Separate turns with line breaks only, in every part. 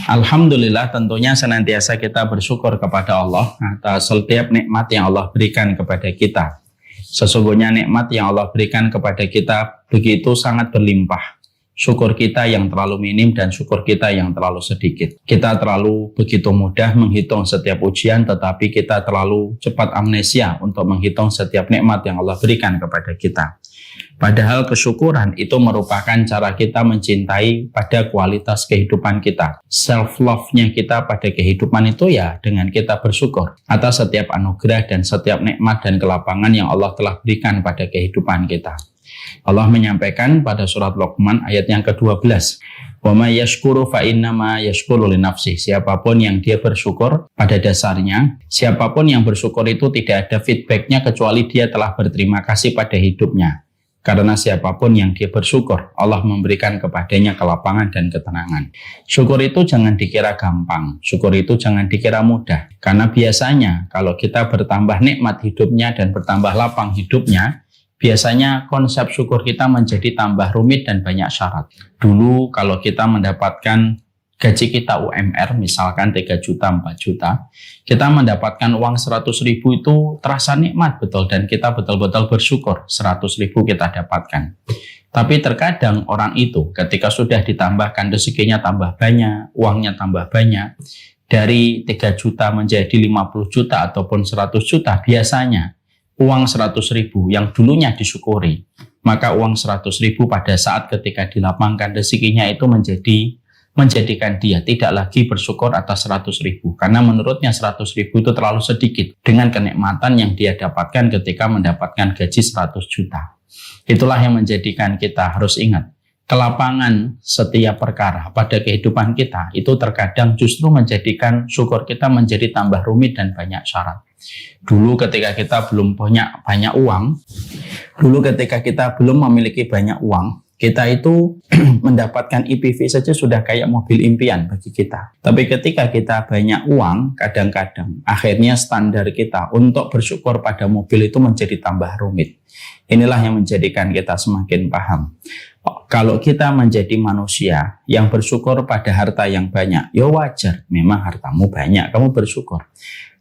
Alhamdulillah, tentunya senantiasa kita bersyukur kepada Allah atas setiap nikmat yang Allah berikan kepada kita. Sesungguhnya nikmat yang Allah berikan kepada kita begitu sangat berlimpah. Syukur kita yang terlalu minim dan syukur kita yang terlalu sedikit. Kita terlalu begitu mudah menghitung setiap ujian, tetapi kita terlalu cepat amnesia untuk menghitung setiap nikmat yang Allah berikan kepada kita. Padahal kesyukuran itu merupakan cara kita mencintai pada kualitas kehidupan kita. Self-love-nya kita pada kehidupan itu ya dengan kita bersyukur atas setiap anugerah dan setiap nikmat dan kelapangan yang Allah telah berikan pada kehidupan kita. Allah menyampaikan pada surat Luqman ayat yang ke-12, "Wa may yashkuru fa innama yashkuru li nafsihi." Siapapun yang dia bersyukur, pada dasarnya siapapun yang bersyukur itu tidak ada feedbacknya kecuali dia telah berterima kasih pada hidupnya. Karena siapapun yang dia bersyukur, Allah memberikan kepadanya kelapangan dan ketenangan. Syukur itu jangan dikira gampang, syukur itu jangan dikira mudah. Karena biasanya kalau kita bertambah nikmat hidupnya dan bertambah lapang hidupnya, biasanya konsep syukur kita menjadi tambah rumit dan banyak syarat. Dulu kalau kita mendapatkan gaji kita UMR misalkan 3 juta, 4 juta, kita mendapatkan uang 100 ribu itu terasa nikmat betul dan kita betul-betul bersyukur 100 ribu kita dapatkan. Tapi terkadang orang itu ketika sudah ditambahkan rezekinya tambah banyak, uangnya tambah banyak, dari 3 juta menjadi 50 juta ataupun 100 juta, biasanya uang 100 ribu yang dulunya disyukuri, maka uang 100 ribu pada saat ketika dilapangkan rezekinya itu menjadikan dia tidak lagi bersyukur atas 100 ribu. Karena menurutnya 100 ribu itu terlalu sedikit dengan kenikmatan yang dia dapatkan ketika mendapatkan gaji 100 juta. Itulah yang menjadikan kita harus ingat, kelapangan setiap perkara pada kehidupan kita itu terkadang justru menjadikan syukur kita menjadi tambah rumit dan banyak syarat. Dulu ketika kita belum punya banyak uang, dulu ketika kita belum memiliki banyak uang, kita itu mendapatkan IPV saja sudah kayak mobil impian bagi kita. Tapi ketika kita banyak uang, kadang-kadang akhirnya standar kita untuk bersyukur pada mobil itu menjadi tambah rumit. Inilah yang menjadikan kita semakin paham. Kalau kita menjadi manusia yang bersyukur pada harta yang banyak, ya wajar, memang hartamu banyak, kamu bersyukur.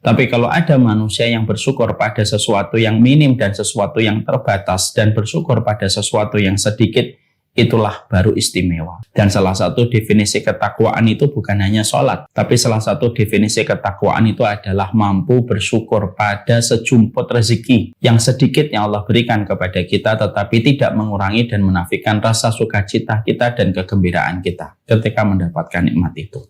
Tapi kalau ada manusia yang bersyukur pada sesuatu yang minim dan sesuatu yang terbatas dan bersyukur pada sesuatu yang sedikit, itulah baru istimewa. Dan salah satu definisi ketakwaan itu bukan hanya sholat, tapi salah satu definisi ketakwaan itu adalah mampu bersyukur pada sejumput rezeki yang sedikit yang Allah berikan kepada kita, tetapi tidak mengurangi dan menafikan rasa sukacita kita dan kegembiraan kita ketika mendapatkan nikmat itu.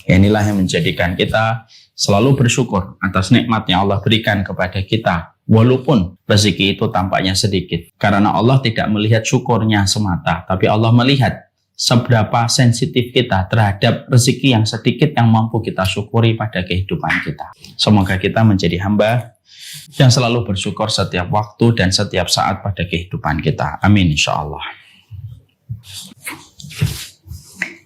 Inilah yang menjadikan kita selalu bersyukur atas nikmat yang Allah berikan kepada kita, walaupun rezeki itu tampaknya sedikit. Karena Allah tidak melihat syukurnya semata, tapi Allah melihat seberapa sensitif kita terhadap rezeki yang sedikit yang mampu kita syukuri pada kehidupan kita. Semoga kita menjadi hamba yang selalu bersyukur setiap waktu dan setiap saat pada kehidupan kita. Amin insyaallah.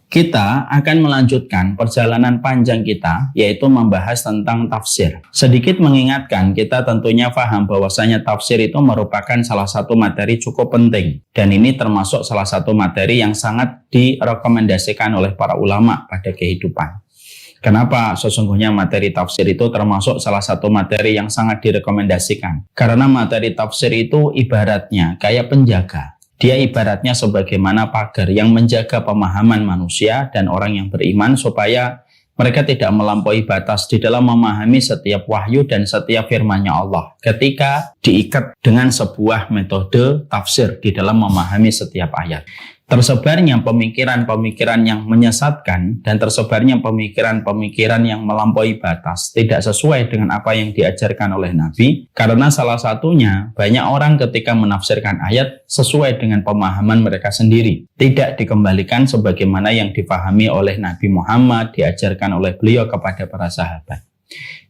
Kita akan melanjutkan perjalanan panjang kita, yaitu membahas tentang tafsir. Sedikit mengingatkan, kita tentunya paham bahwasanya tafsir itu merupakan salah satu materi cukup penting. Dan ini termasuk salah satu materi yang sangat direkomendasikan oleh para ulama pada kehidupan. Kenapa sesungguhnya materi tafsir itu termasuk salah satu materi yang sangat direkomendasikan? Karena materi tafsir itu ibaratnya kayak penjaga. Dia ibaratnya sebagaimana pagar yang menjaga pemahaman manusia dan orang yang beriman supaya mereka tidak melampaui batas di dalam memahami setiap wahyu dan setiap firman-Nya Allah ketika diikat dengan sebuah metode tafsir di dalam memahami setiap ayat. Tersebarnya pemikiran-pemikiran yang menyesatkan dan tersebarnya pemikiran-pemikiran yang melampaui batas tidak sesuai dengan apa yang diajarkan oleh Nabi, karena salah satunya banyak orang ketika menafsirkan ayat sesuai dengan pemahaman mereka sendiri, tidak dikembalikan sebagaimana yang dipahami oleh Nabi Muhammad, diajarkan oleh beliau kepada para sahabat.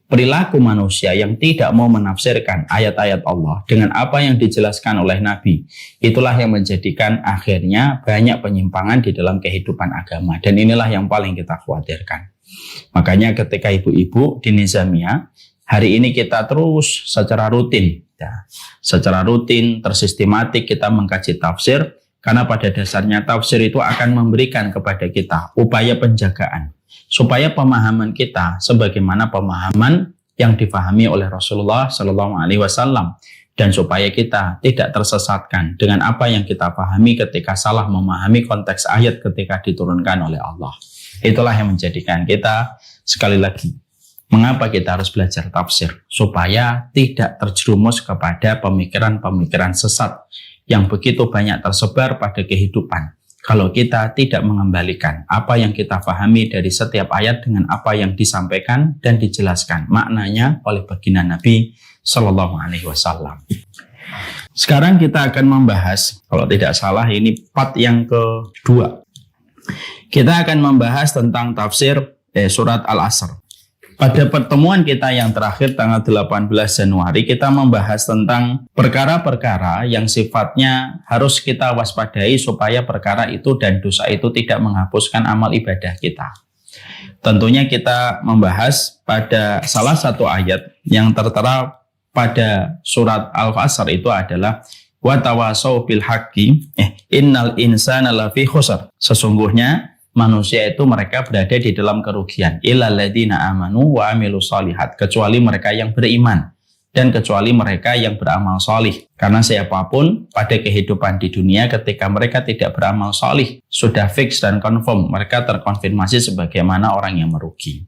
Perilaku manusia yang tidak mau menafsirkan ayat-ayat Allah dengan apa yang dijelaskan oleh Nabi, itulah yang menjadikan akhirnya banyak penyimpangan di dalam kehidupan agama. Dan inilah yang paling kita khawatirkan. Makanya ketika ibu-ibu di Nizamiyah, hari ini kita terus secara rutin, tersistematik kita mengkaji tafsir, Karena pada dasarnya tafsir itu akan memberikan kepada kita upaya penjagaan supaya pemahaman kita sebagaimana pemahaman yang difahami oleh Rasulullah SAW, dan supaya kita tidak tersesatkan dengan apa yang kita pahami ketika salah memahami konteks ayat ketika diturunkan oleh Allah. Itulah yang menjadikan kita, sekali lagi, mengapa kita harus belajar tafsir? Supaya tidak terjerumus kepada pemikiran-pemikiran sesat yang begitu banyak tersebar pada kehidupan. Kalau kita tidak mengembalikan apa yang kita pahami dari setiap ayat dengan apa yang disampaikan dan dijelaskan maknanya oleh baginda Nabi Sallallahu Alaihi Wasallam. Sekarang kita akan membahas, kalau tidak salah ini part yang kedua. Kita akan membahas tentang tafsir surat Al-Asr. Pada pertemuan kita yang terakhir tanggal 18 Januari, kita membahas tentang perkara-perkara yang sifatnya harus kita waspadai supaya perkara itu dan dosa itu tidak menghapuskan amal ibadah kita. Tentunya kita membahas pada salah satu ayat yang tertera pada surat Al-Asr itu adalah wa tawasau bil haqqi innal insana lafi khusr. Sesungguhnya manusia itu mereka berada di dalam kerugian, illal ladzina amanu wa amilus shalihat, kecuali mereka yang beriman dan kecuali mereka yang beramal salih. Karena siapapun pada kehidupan di dunia ketika mereka tidak beramal salih, sudah fix dan confirm mereka terkonfirmasi sebagaimana orang yang merugi.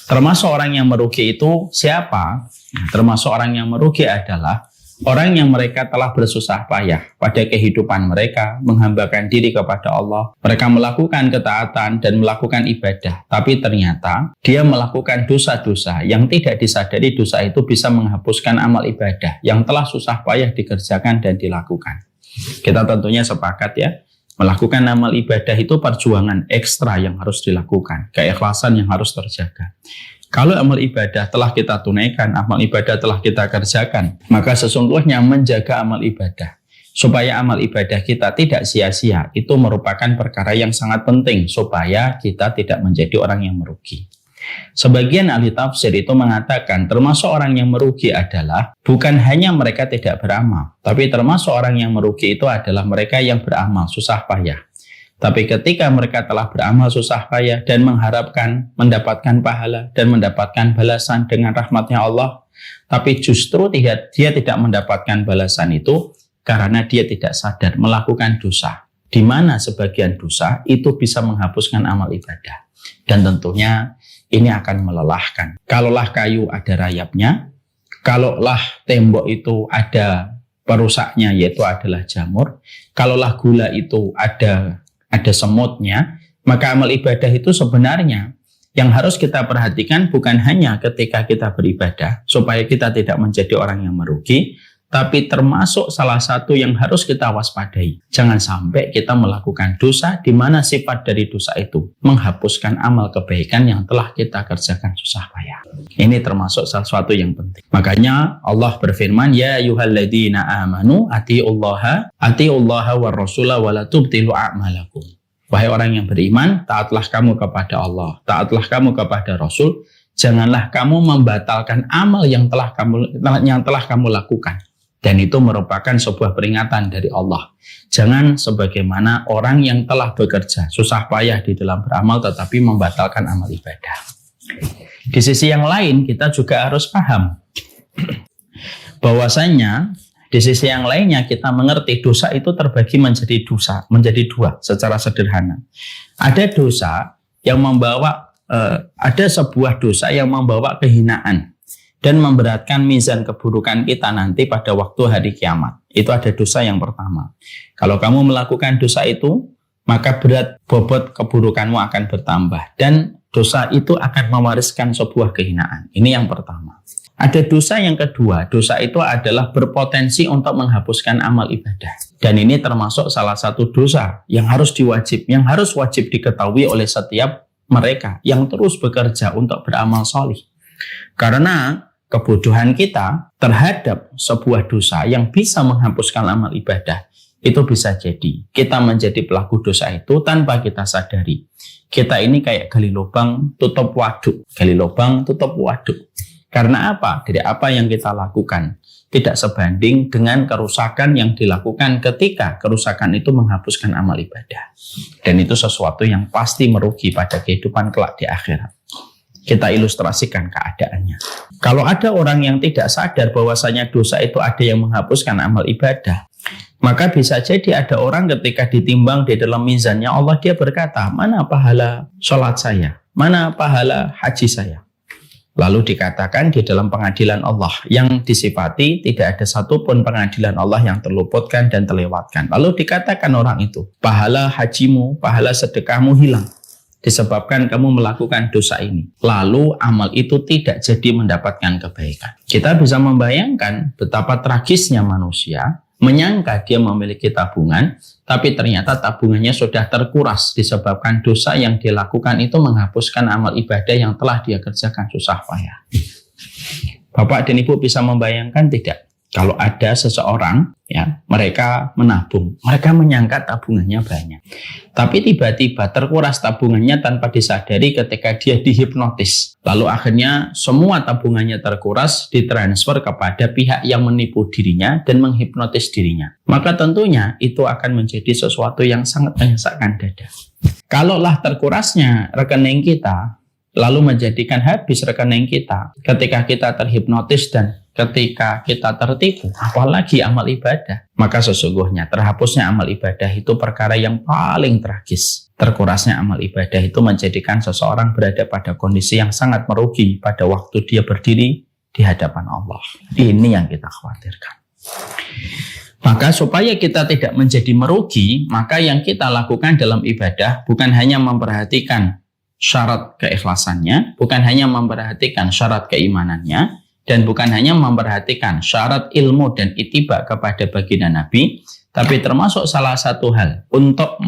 Termasuk orang yang merugi itu siapa? Termasuk orang yang merugi adalah orang yang mereka telah bersusah payah pada kehidupan mereka, menghambakan diri kepada Allah. Mereka melakukan ketaatan dan melakukan ibadah. Tapi ternyata dia melakukan dosa-dosa yang tidak disadari dosa itu bisa menghapuskan amal ibadah yang telah susah payah dikerjakan dan dilakukan. Kita tentunya sepakat ya, melakukan amal ibadah itu perjuangan ekstra yang harus dilakukan, keikhlasan yang harus terjaga. Kalau amal ibadah telah kita tunaikan, amal ibadah telah kita kerjakan, maka sesungguhnya menjaga amal ibadah supaya amal ibadah kita tidak sia-sia itu merupakan perkara yang sangat penting supaya kita tidak menjadi orang yang merugi. Sebagian ahli tafsir itu mengatakan termasuk orang yang merugi adalah bukan hanya mereka tidak beramal, tapi termasuk orang yang merugi itu adalah mereka yang beramal susah payah. Tapi ketika mereka telah beramal susah payah dan mengharapkan mendapatkan pahala dan mendapatkan balasan dengan rahmatnya Allah, tapi justru dia tidak mendapatkan balasan itu karena dia tidak sadar melakukan dosa. Di mana sebagian dosa itu bisa menghapuskan amal ibadah. Dan tentunya ini akan melelahkan. Kalaulah kayu ada rayapnya, kalaulah tembok itu ada perusaknya yaitu adalah jamur, kalaulah gula itu ada semutnya, maka amal ibadah itu sebenarnya yang harus kita perhatikan bukan hanya ketika kita beribadah supaya kita tidak menjadi orang yang merugi, tapi termasuk salah satu yang harus kita waspadai. Jangan sampai kita melakukan dosa di mana sifat dari dosa itu menghapuskan amal kebaikan yang telah kita kerjakan susah payah. Ini termasuk salah satu yang penting. Makanya Allah berfirman, ya ayyuhalladzina amanu atiullaha war rasula wa la tubtilu a'malakum. Wahai orang yang beriman, taatlah kamu kepada Allah, taatlah kamu kepada Rasul, janganlah kamu membatalkan amal yang telah kamu lakukan. Dan itu merupakan sebuah peringatan dari Allah. Jangan sebagaimana orang yang telah bekerja susah payah di dalam beramal tetapi membatalkan amal ibadah. Di sisi yang lain kita juga harus paham bahwasanya di sisi yang lainnya kita mengerti dosa itu terbagi menjadi dua secara sederhana. Ada dosa yang membawa ada sebuah dosa yang membawa kehinaan dan memberatkan mizan keburukan kita nanti pada waktu hari kiamat. Itu ada dosa yang pertama. Kalau kamu melakukan dosa itu, maka berat bobot keburukanmu akan bertambah. Dan dosa itu akan mewariskan sebuah kehinaan. Ini yang pertama. Ada dosa yang kedua. Dosa itu adalah berpotensi untuk menghapuskan amal ibadah. Dan ini termasuk salah satu dosa yang harus wajib diketahui oleh setiap mereka yang terus bekerja untuk beramal solih. Karena kebodohan kita terhadap sebuah dosa yang bisa menghapuskan amal ibadah, itu bisa jadi kita menjadi pelaku dosa itu tanpa kita sadari. Kita ini kayak gali lubang tutup waduk, Karena apa? Dari apa yang kita lakukan tidak sebanding dengan kerusakan yang dilakukan ketika kerusakan itu menghapuskan amal ibadah. Dan itu sesuatu yang pasti merugi pada kehidupan kelak di akhirat. Kita ilustrasikan keadaannya. Kalau ada orang yang tidak sadar bahwasanya dosa itu ada yang menghapuskan amal ibadah, maka bisa jadi ada orang ketika ditimbang di dalam mizannya Allah, dia berkata, mana pahala sholat saya? Mana pahala haji saya? Lalu dikatakan di dalam pengadilan Allah yang disifati tidak ada satupun pengadilan Allah yang terluputkan dan terlewatkan. Lalu dikatakan orang itu, pahala hajimu, pahala sedekahmu hilang disebabkan kamu melakukan dosa ini. Lalu amal itu tidak jadi mendapatkan kebaikan. Kita bisa membayangkan betapa tragisnya manusia menyangka dia memiliki tabungan, tapi ternyata tabungannya sudah terkuras disebabkan dosa yang dilakukan itu menghapuskan amal ibadah yang telah dia kerjakan susah payah. Bapak dan Ibu bisa membayangkan tidak? Kalau ada seseorang, ya, mereka menabung, mereka menyangka tabungannya banyak, tapi tiba-tiba terkuras tabungannya tanpa disadari ketika dia dihipnotis. Lalu akhirnya semua tabungannya terkuras, ditransfer kepada pihak yang menipu dirinya dan menghipnotis dirinya. Maka tentunya itu akan menjadi sesuatu yang sangat menyesakkan dada. Kalaulah terkurasnya rekening kita, lalu menjadikan habis rekening kita ketika kita terhipnotis dan ketika kita tertipu, apalagi amal ibadah, maka sesungguhnya terhapusnya amal ibadah itu perkara yang paling tragis. Terkurasnya amal ibadah itu menjadikan seseorang berada pada kondisi yang sangat merugi pada waktu dia berdiri di hadapan Allah. Ini yang kita khawatirkan. Maka supaya kita tidak menjadi merugi, maka yang kita lakukan dalam ibadah bukan hanya memperhatikan syarat keikhlasannya, bukan hanya memperhatikan syarat keimanannya, dan bukan hanya memperhatikan syarat ilmu dan ittiba kepada baginda Nabi, tapi termasuk salah satu hal untuk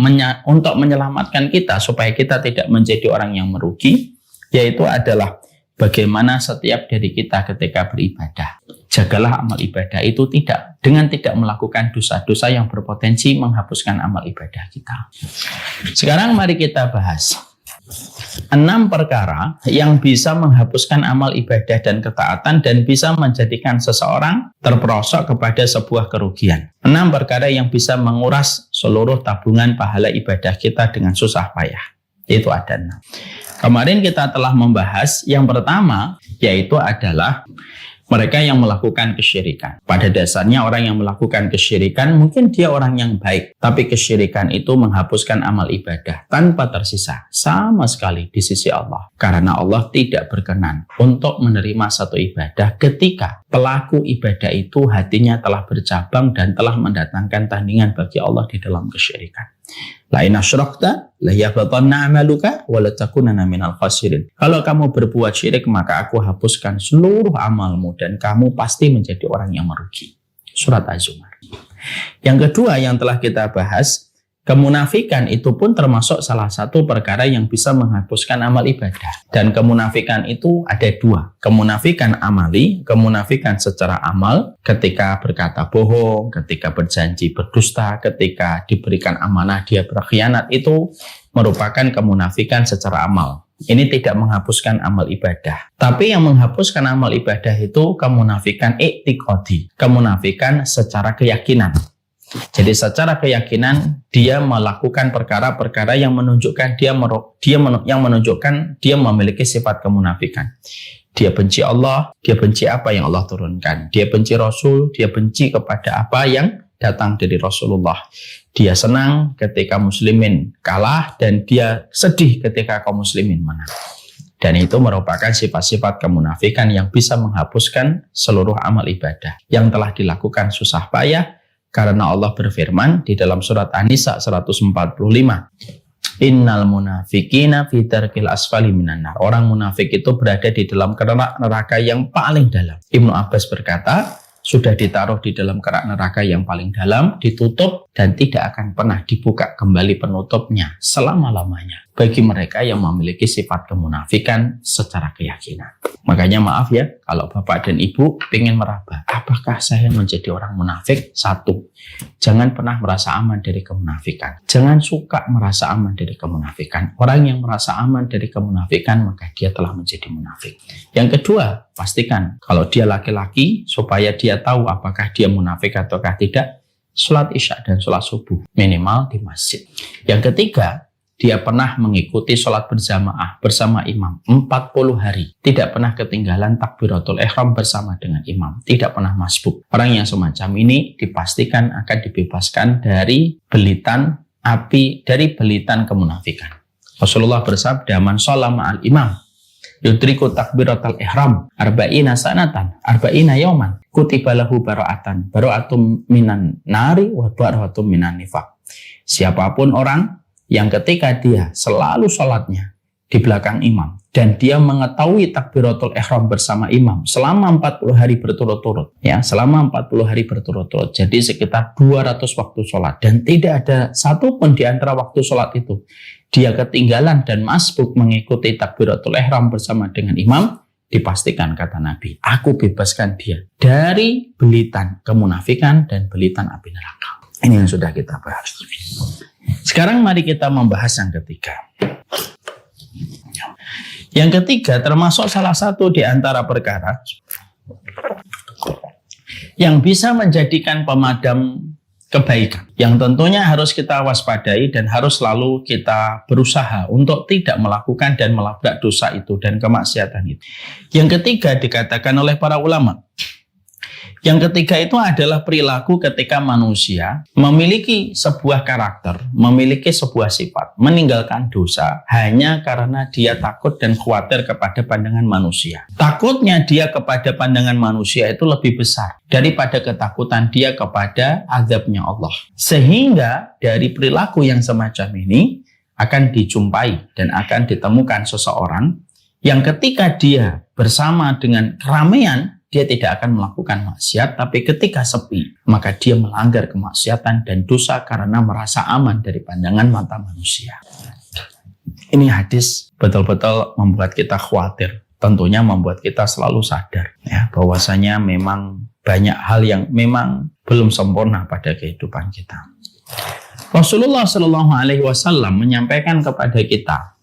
menyelamatkan kita supaya kita tidak menjadi orang yang merugi, yaitu adalah bagaimana setiap dari kita ketika beribadah. Jagalah amal ibadah itu tidak melakukan dosa-dosa yang berpotensi menghapuskan amal ibadah kita. Sekarang mari kita bahas 6 perkara yang bisa menghapuskan amal ibadah dan ketaatan dan bisa menjadikan seseorang terperosok kepada sebuah kerugian. 6 perkara yang bisa menguras seluruh tabungan pahala ibadah kita dengan susah payah. Itu ada 6. Kemarin kita telah membahas yang pertama, yaitu adalah mereka yang melakukan kesyirikan. Pada dasarnya orang yang melakukan kesyirikan mungkin dia orang yang baik, tapi kesyirikan itu menghapuskan amal ibadah tanpa tersisa sama sekali di sisi Allah. Karena Allah tidak berkenan untuk menerima satu ibadah ketika pelaku ibadah itu hatinya telah bercabang dan telah mendatangkan tandingan bagi Allah di dalam kesyirikan. La in asyrakta la yahbatanna 'amaluka wa la takunanna minal khasirin. Kalau kamu berbuat syirik maka aku hapuskan seluruh amalmu dan kamu pasti menjadi orang yang merugi. Surat Az-Zumar. Yang kedua yang telah kita bahas, kemunafikan itu pun termasuk salah satu perkara yang bisa menghapuskan amal ibadah. Dan kemunafikan itu ada 2. Kemunafikan amali, kemunafikan secara amal, ketika berkata bohong, ketika berjanji berdusta, ketika diberikan amanah dia berkhianat, itu merupakan kemunafikan secara amal. Ini tidak menghapuskan amal ibadah. Tapi yang menghapuskan amal ibadah itu kemunafikan i'tiqadi, kemunafikan secara keyakinan. Jadi secara keyakinan dia melakukan perkara-perkara yang menunjukkan dia memiliki sifat kemunafikan. Dia benci Allah, dia benci apa yang Allah turunkan. Dia benci Rasul, dia benci kepada apa yang datang dari Rasulullah. Dia senang ketika muslimin kalah dan dia sedih ketika kaum muslimin menang. Dan itu merupakan sifat-sifat kemunafikan yang bisa menghapuskan seluruh amal ibadah yang telah dilakukan susah payah. Karena Allah berfirman di dalam surat An-Nisa 145, Innal munafikina fi darkil asfali minan nar. Orang munafik itu berada di dalam kerak neraka yang paling dalam. Ibnu Abbas berkata, sudah ditaruh di dalam kerak neraka yang paling dalam, ditutup dan tidak akan pernah dibuka kembali penutupnya selama-lamanya. bagi mereka yang memiliki sifat kemunafikan secara keyakinan. Makanya maaf ya, kalau Bapak dan Ibu ingin meraba, apakah saya menjadi orang munafik? Satu, jangan pernah merasa aman dari kemunafikan. Jangan suka merasa aman dari kemunafikan. Orang yang merasa aman dari kemunafikan, maka dia telah menjadi munafik. Yang kedua, pastikan kalau dia laki-laki, supaya dia tahu apakah dia munafik ataukah tidak, sholat isya dan sholat subuh minimal di masjid. Yang ketiga, dia pernah mengikuti sholat berjamaah bersama imam 40 hari. Tidak pernah ketinggalan takbiratul ihram bersama dengan imam. Tidak pernah masbuk. Orang yang semacam ini dipastikan akan dibebaskan dari belitan api, dari belitan kemunafikan. Rasulullah bersabda, man sholla ma'al imam yudriku takbiratul ihram arba'ina sanatan arba'ina yauman kutiba lahu bara'atum minan nari wa bara'atum minan nifaq. Siapapun orang yang ketika dia selalu sholatnya di belakang imam dan dia mengetahui takbiratul ihram bersama imam selama 40 hari berturut-turut, ya, selama 40 hari berturut-turut, jadi sekitar 200 waktu sholat, dan tidak ada satupun di antara waktu sholat itu dia ketinggalan dan masbuk mengikuti takbiratul ihram bersama dengan imam, dipastikan kata Nabi, aku bebaskan dia dari belitan kemunafikan dan belitan api neraka. Ini yang sudah kita bahas. Sekarang mari kita membahas yang ketiga. Yang ketiga termasuk salah satu di antara perkara yang bisa menjadikan pemadam kebaikan, yang tentunya harus kita waspadai dan harus selalu kita berusaha untuk tidak melakukan dan melabrak dosa itu dan kemaksiatan itu. Yang ketiga dikatakan oleh para ulama, yang ketiga itu adalah perilaku ketika manusia memiliki sebuah karakter, memiliki sebuah sifat, meninggalkan dosa hanya karena dia takut dan khawatir kepada pandangan manusia. Takutnya dia kepada pandangan manusia itu lebih besar daripada ketakutan dia kepada azabnya Allah. Sehingga dari perilaku yang semacam ini akan dijumpai dan akan ditemukan seseorang yang ketika dia bersama dengan keramaian, dia tidak akan melakukan maksiat, tapi ketika sepi, maka dia melanggar kemaksiatan dan dosa karena merasa aman dari pandangan mata manusia. Ini hadis betul-betul membuat kita khawatir. Tentunya membuat kita selalu sadar, ya, bahwasanya memang banyak hal yang memang belum sempurna pada kehidupan kita. Rasulullah Shallallahu Alaihi Wasallam menyampaikan kepada kita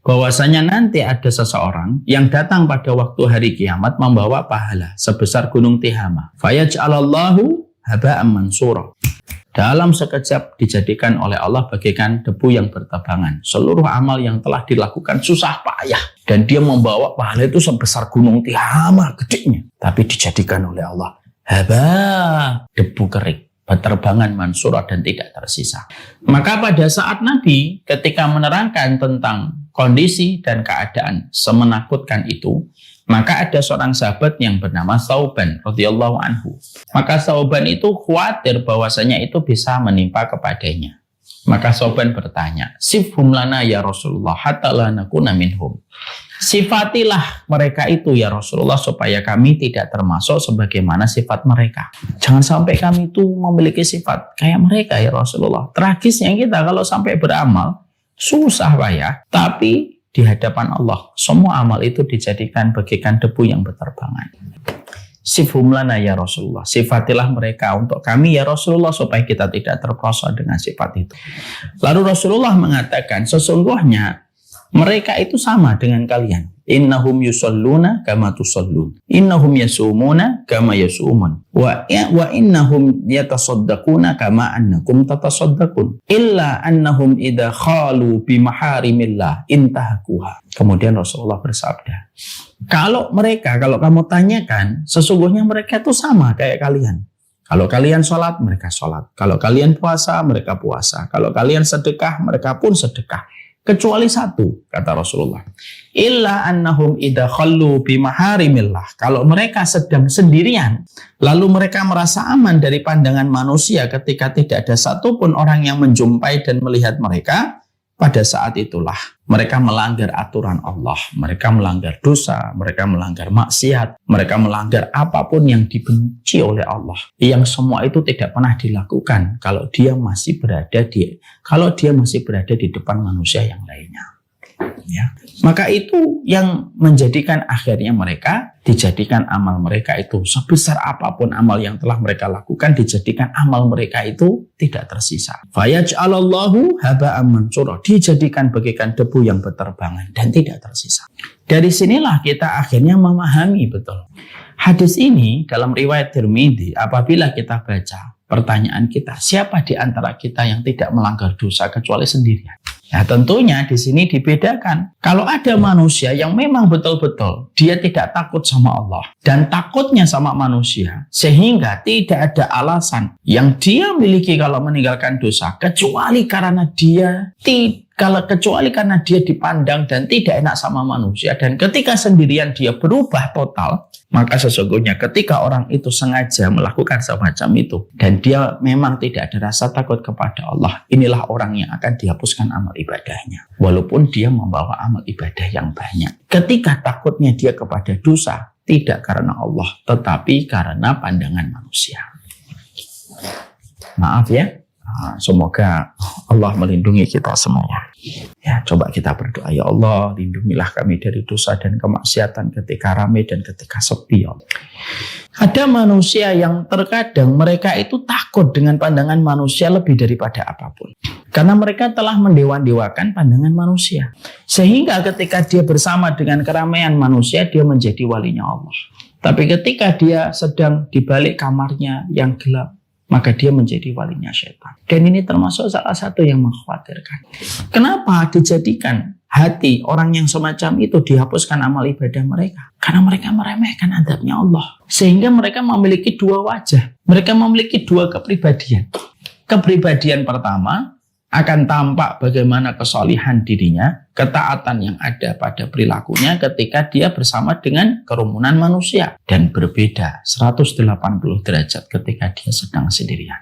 bahwasanya nanti ada seseorang yang datang pada waktu hari kiamat membawa pahala sebesar gunung Tihama. Fayaj'alallahu haba'an mansura. Dalam sekejap dijadikan oleh Allah bagaikan debu yang bertebangan. Seluruh amal yang telah dilakukan susah payah, dan dia membawa pahala itu sebesar gunung Tihama gedenya, tapi dijadikan oleh Allah haba, debu kering, berterbangan mansura dan tidak tersisa. Maka pada saat Nabi ketika menerangkan tentang kondisi dan keadaan semenakutkan itu, maka ada seorang sahabat yang bernama Thauban radhiyallahu anhu. Maka Thauban itu khawatir bahwasanya itu bisa menimpa kepadanya. Maka Thauban bertanya, "Sifhum lana ya Rasulullah hatta la nakuna minhum." Sifatilah mereka itu ya Rasulullah supaya kami tidak termasuk sebagaimana sifat mereka. Jangan sampai kami itu memiliki sifat kayak mereka ya Rasulullah. Tragisnya kita kalau sampai beramal susah payah, tapi di hadapan Allah semua amal itu dijadikan bagaikan debu yang berterbangan. Sifhum lana ya Rasulullah, sifatilah mereka untuk kami ya Rasulullah supaya kita tidak terperosok dengan sifat itu. Lalu Rasulullah mengatakan, sesungguhnya mereka itu sama dengan kalian. Innahum yusalluna kama tusallun. Innahum yasumuna kama yasumun. Wa innahum yatasaddaquna kama annakum tatasaddaqun. Illa annahum idha khalu bimaharimillah intahakuha. Kemudian Rasulullah bersabda, kalau kamu tanyakan, sesungguhnya mereka itu sama kayak kalian. Kalau kalian sholat, mereka sholat. Kalau kalian puasa, mereka puasa. Kalau kalian sedekah, mereka pun sedekah. Kecuali satu, kata Rasulullah. Illa annahum idha khallu bimaharimillah. Kalau mereka sedang sendirian, lalu mereka merasa aman dari pandangan manusia ketika tidak ada satupun orang yang menjumpai dan melihat mereka, pada saat itulah mereka melanggar aturan Allah, mereka melanggar dosa, mereka melanggar maksiat, mereka melanggar apapun yang dibenci oleh Allah. Yang semua itu tidak pernah dilakukan kalau dia masih berada di depan manusia yang lainnya. Ya. Maka itu yang menjadikan akhirnya mereka dijadikan amal mereka itu sebesar apapun amal yang telah mereka lakukan, dijadikan amal mereka itu tidak tersisa. Fayaj'alallahu haba'an mansura, dijadikan bagaikan debu yang berterbangan dan tidak tersisa. Dari sinilah kita akhirnya memahami betul hadis ini dalam riwayat Tirmidzi. Apabila kita baca, pertanyaan kita, siapa di antara kita yang tidak melanggar dosa kecuali sendirian? Nah, tentunya di sini dibedakan. Kalau ada manusia yang memang betul-betul dia tidak takut sama Allah dan takutnya sama manusia, sehingga tidak ada alasan yang dia miliki kalau meninggalkan dosa kecuali karena dia dipandang dan tidak enak sama manusia, dan ketika sendirian dia berubah total, maka sesungguhnya ketika orang itu sengaja melakukan semacam itu dan dia memang tidak ada rasa takut kepada Allah, inilah orang yang akan dihapuskan amal ibadahnya walaupun dia membawa amal ibadah yang banyak. Ketika takutnya dia kepada dosa tidak karena Allah tetapi karena pandangan manusia. Maaf ya. Semoga Allah melindungi kita semua. Ya, coba kita berdoa, ya Allah, lindungilah kami dari dosa dan kemaksiatan ketika ramai dan ketika sepi. Ya. Ada manusia yang terkadang mereka itu takut dengan pandangan manusia lebih daripada apapun. Karena mereka telah mendewa-dewakan pandangan manusia. Sehingga ketika dia bersama dengan keramaian manusia, dia menjadi walinya Allah. Tapi ketika dia sedang di balik kamarnya yang gelap, maka dia menjadi walinya setan. Dan ini termasuk salah satu yang mengkhawatirkan. Kenapa dijadikan hati orang yang semacam itu dihapuskan amal ibadah mereka? Karena mereka meremehkan adabnya Allah. Sehingga mereka memiliki dua wajah. Mereka memiliki dua kepribadian. Kepribadian pertama akan tampak bagaimana kesolihan dirinya, ketaatan yang ada pada perilakunya ketika dia bersama dengan kerumunan manusia, dan berbeda 180 derajat ketika dia sedang sendirian.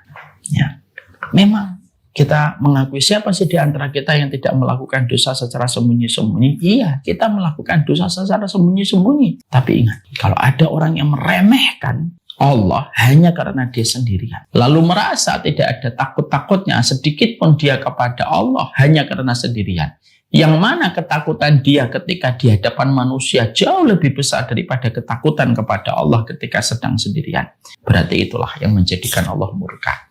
Ya. Memang kita mengakui, siapa sih di antara kita yang tidak melakukan dosa secara sembunyi-sembunyi? Iya, kita melakukan dosa secara sembunyi-sembunyi. Tapi ingat, kalau ada orang yang meremehkan Allah hanya karena dia sendirian, lalu merasa tidak ada takut-takutnya sedikit pun dia kepada Allah hanya karena sendirian, yang mana ketakutan dia ketika di hadapan manusia jauh lebih besar daripada ketakutan kepada Allah ketika sedang sendirian, berarti itulah yang menjadikan Allah murka.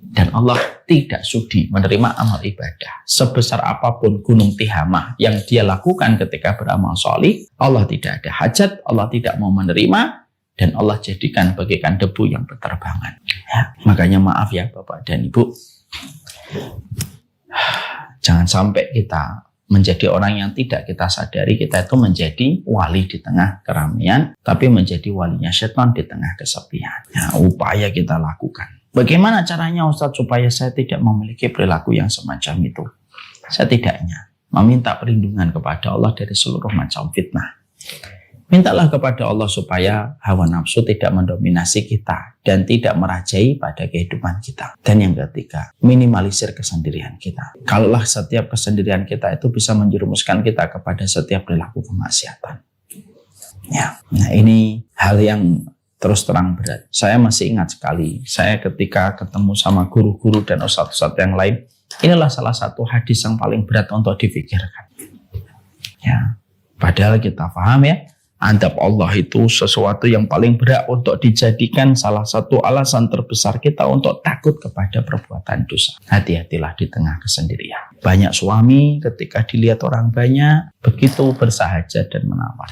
Dan Allah tidak sudi menerima amal ibadah sebesar apapun gunung Tihamah yang dia lakukan ketika beramal solih. Allah tidak ada hajat, Allah tidak mau menerima, dan Allah jadikan bagaikan debu yang berterbangan. Ya, makanya maaf ya Bapak dan Ibu, jangan sampai kita menjadi orang yang tidak kita sadari kita itu menjadi wali di tengah keramaian, tapi menjadi walinya setan di tengah kesepian. Nah, upaya kita lakukan. Bagaimana caranya Ustadz supaya saya tidak memiliki perilaku yang semacam itu? Setidaknya meminta perlindungan kepada Allah dari seluruh macam fitnah. Mintalah kepada Allah supaya hawa nafsu tidak mendominasi kita dan tidak merajai pada kehidupan kita. Dan yang ketiga, minimalisir kesendirian kita. Kalaulah setiap kesendirian kita itu bisa menjerumuskan kita kepada setiap perilaku kemaksiatan. Ya, nah ini hal yang terus terang berat. Saya masih ingat sekali, saya ketika ketemu sama guru-guru dan ustadz-ustadz yang lain, inilah salah satu hadis yang paling berat untuk difikirkan. Ya, padahal kita paham ya, adab Allah itu sesuatu yang paling berat untuk dijadikan salah satu alasan terbesar kita untuk takut kepada perbuatan dosa. Hati-hatilah di tengah kesendirian. Banyak suami ketika dilihat orang banyak begitu bersahaja dan menawan.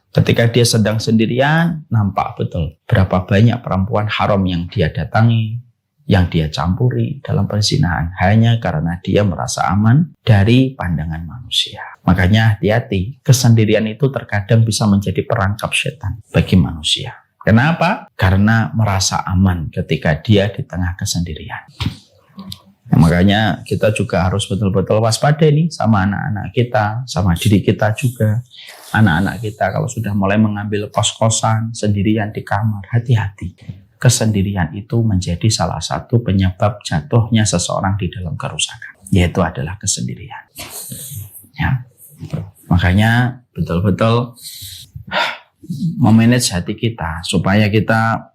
Ketika dia sedang sendirian, nampak betul berapa banyak perempuan haram yang dia datangi, yang dia campuri dalam perzinahan hanya karena dia merasa aman dari pandangan manusia. Makanya hati-hati, kesendirian itu terkadang bisa menjadi perangkap setan bagi manusia. Kenapa? Karena merasa aman ketika dia di tengah kesendirian. Nah, makanya kita juga harus betul-betul waspada nih sama anak-anak kita, sama diri kita juga. Anak-anak kita kalau sudah mulai mengambil kos-kosan sendirian di kamar, hati-hati. Kesendirian itu menjadi salah satu penyebab jatuhnya seseorang di dalam kerusakan. yaitu adalah kesendirian. Ya. Makanya betul-betul memanage hati kita supaya kita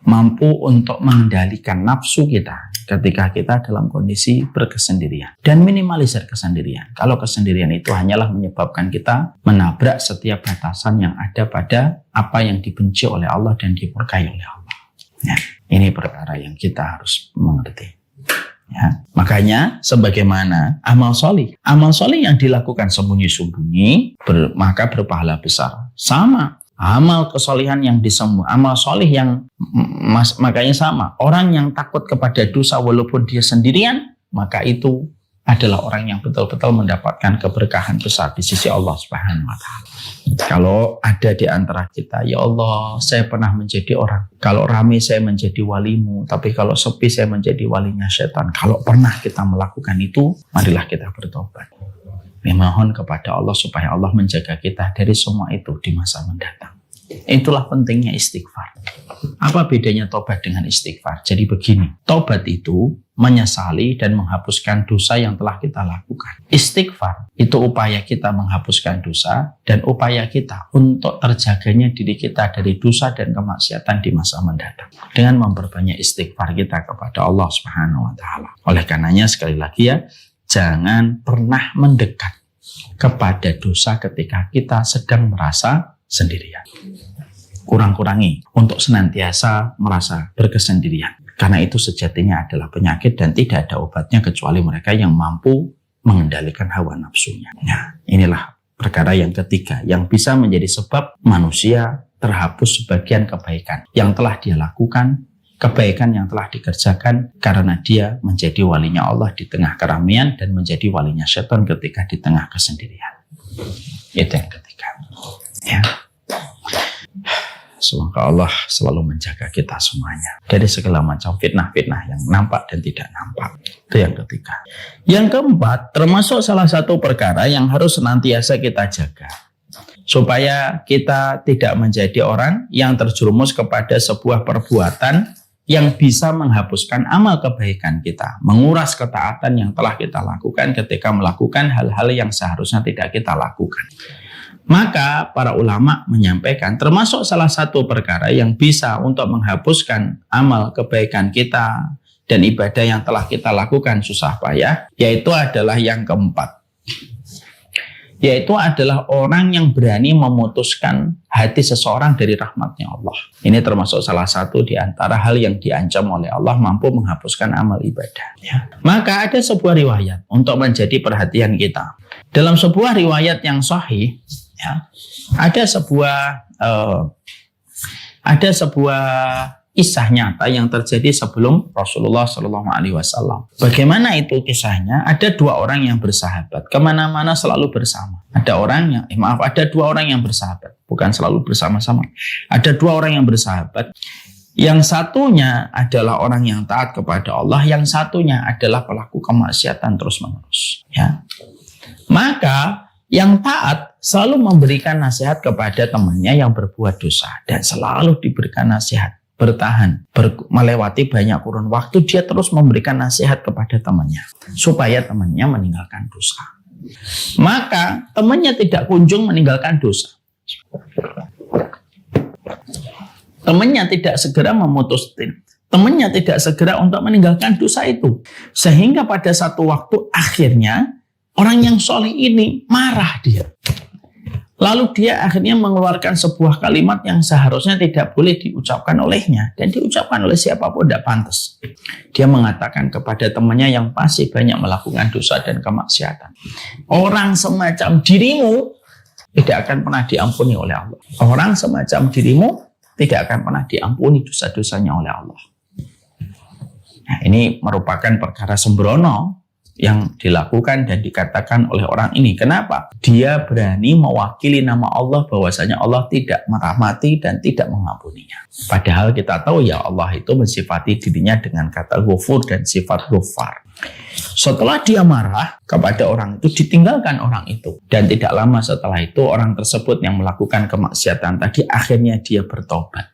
mampu untuk mengendalikan nafsu kita ketika kita dalam kondisi berkesendirian dan minimalisir kesendirian. Kalau kesendirian itu hanyalah menyebabkan kita menabrak setiap batasan yang ada pada apa yang dibenci oleh Allah dan dimurkai oleh Allah. Ya, ini perkara yang kita harus mengerti. Ya, makanya sebagaimana amal solih yang dilakukan sembunyi-sembunyi maka berpahala besar. Sama amal kesolihan yang disembunyikan, amal solih yang makanya sama. Orang yang takut kepada dosa walaupun dia sendirian, maka itu adalah orang yang betul-betul mendapatkan keberkahan besar di sisi Allah Subhanahu wa Ta'ala. Kalau ada di antara kita, ya Allah, saya pernah menjadi orang. Kalau ramai saya menjadi walimu, tapi kalau sepi saya menjadi walinya setan. Kalau pernah kita melakukan itu, marilah kita bertobat. Memohon kepada Allah supaya Allah menjaga kita dari semua itu di masa mendatang. Itulah pentingnya istighfar. Apa bedanya tobat dengan istighfar? Jadi begini, tobat itu menyesali dan menghapuskan dosa yang telah kita lakukan. Istighfar itu upaya kita menghapuskan dosa dan upaya kita untuk terjaganya diri kita dari dosa dan kemaksiatan di masa mendatang. Dengan memperbanyak istighfar kita kepada Allah Subhanahu wa Ta'ala. Oleh karenanya sekali lagi ya, jangan pernah mendekat kepada dosa ketika kita sedang merasa sendirian. Kurang-kurangi untuk senantiasa merasa berkesendirian. Karena itu sejatinya adalah penyakit dan tidak ada obatnya kecuali mereka yang mampu mengendalikan hawa nafsunya. Nah, inilah perkara yang ketiga yang bisa menjadi sebab manusia terhapus sebagian kebaikan yang telah dia lakukan, kebaikan yang telah dikerjakan karena dia menjadi walinya Allah di tengah keramaian dan menjadi walinya setan ketika di tengah kesendirian. Itu yang ketiga. Ya. Semoga Allah selalu menjaga kita semuanya dari segala macam fitnah-fitnah yang nampak dan tidak nampak. Itu yang ketiga. Yang keempat, termasuk salah satu perkara yang harus senantiasa kita jaga supaya kita tidak menjadi orang yang terjerumus kepada sebuah perbuatan yang bisa menghapuskan amal kebaikan kita, menguras ketaatan yang telah kita lakukan ketika melakukan hal-hal yang seharusnya tidak kita lakukan. Maka para ulama menyampaikan termasuk salah satu perkara yang bisa untuk menghapuskan amal kebaikan kita dan ibadah yang telah kita lakukan susah payah, yaitu adalah yang keempat. Yaitu adalah orang yang berani memutuskan hati seseorang dari rahmatnya Allah. Ini termasuk salah satu di antara hal yang diancam oleh Allah mampu menghapuskan amal ibadah. Ya. Maka ada sebuah riwayat untuk menjadi perhatian kita. Dalam sebuah riwayat yang sahih, ya, ada sebuah kisah nyata yang terjadi sebelum Rasulullah SAW. Bagaimana itu kisahnya? Ada dua orang yang bersahabat, kemana-mana selalu bersama. Ada dua orang yang bersahabat, bukan selalu bersama-sama. Ada dua orang yang bersahabat. Yang satunya adalah orang yang taat kepada Allah, yang satunya adalah pelaku kemaksiatan terus-menerus. Ya. Maka yang taat selalu memberikan nasihat kepada temannya yang berbuat dosa dan selalu diberikan nasihat. Bertahan, melewati banyak kurun waktu, dia terus memberikan nasihat kepada temannya supaya temannya meninggalkan dosa. Maka temannya tidak kunjung meninggalkan dosa. Temannya tidak segera memutuskan, temannya tidak segera untuk meninggalkan dosa itu. Sehingga pada satu waktu akhirnya orang yang soleh ini marah dia. Lalu dia akhirnya mengeluarkan sebuah kalimat yang seharusnya tidak boleh diucapkan olehnya. Dan diucapkan oleh siapapun tidak pantas. Dia mengatakan kepada temannya yang masih banyak melakukan dosa dan kemaksiatan. Orang semacam dirimu tidak akan pernah diampuni oleh Allah. Orang semacam dirimu tidak akan pernah diampuni dosa-dosanya oleh Allah. Nah, ini merupakan perkara sembrono yang dilakukan dan dikatakan oleh orang ini. Kenapa? Dia berani mewakili nama Allah bahwasanya Allah tidak merahmati dan tidak mengampuninya. Padahal kita tahu ya Allah itu mensifati dirinya dengan kata Ghafur dan sifat Ghaffar. Setelah dia marah kepada orang itu, ditinggalkan orang itu. Dan tidak lama setelah itu orang tersebut yang melakukan kemaksiatan tadi akhirnya dia bertobat.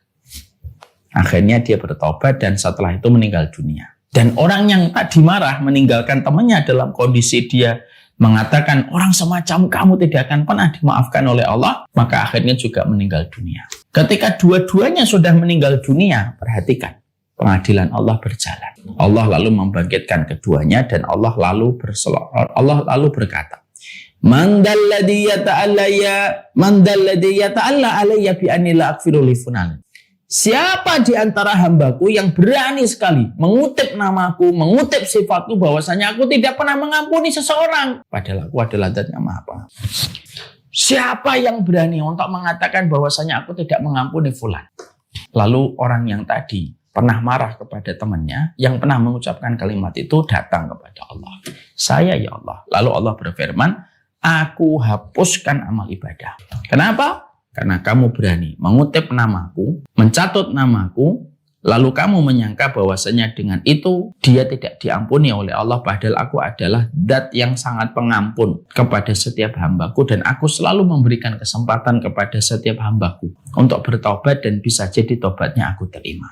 Akhirnya dia bertobat dan setelah itu meninggal dunia. Dan orang yang tadi marah meninggalkan temannya dalam kondisi dia mengatakan orang semacam kamu tidak akan pernah dimaafkan oleh Allah, maka akhirnya juga meninggal dunia. Ketika dua-duanya sudah meninggal dunia, perhatikan, pengadilan Allah berjalan. Allah lalu membangkitkan keduanya dan Allah lalu berkata, Man dalladhi yata'alla alayya bi anni la aghfiru li fulan. Siapa di antara hambaku yang berani sekali mengutip namaku, mengutip sifatku bahwasanya aku tidak pernah mengampuni seseorang, padahal aku adalah Zat yang Maha Pengampun. Siapa yang berani untuk mengatakan bahwasanya aku tidak mengampuni fulan? Lalu orang yang tadi pernah marah kepada temannya, yang pernah mengucapkan kalimat itu datang kepada Allah. Saya ya Allah. Lalu Allah berfirman, aku hapuskan amal ibadah. Kenapa? Karena kamu berani mengutip namaku, mencatut namaku, lalu kamu menyangka bahwasanya dengan itu dia tidak diampuni oleh Allah, padahal aku adalah Zat yang sangat pengampun kepada setiap hambaku dan aku selalu memberikan kesempatan kepada setiap hambaku untuk bertobat dan bisa jadi tobatnya aku terima.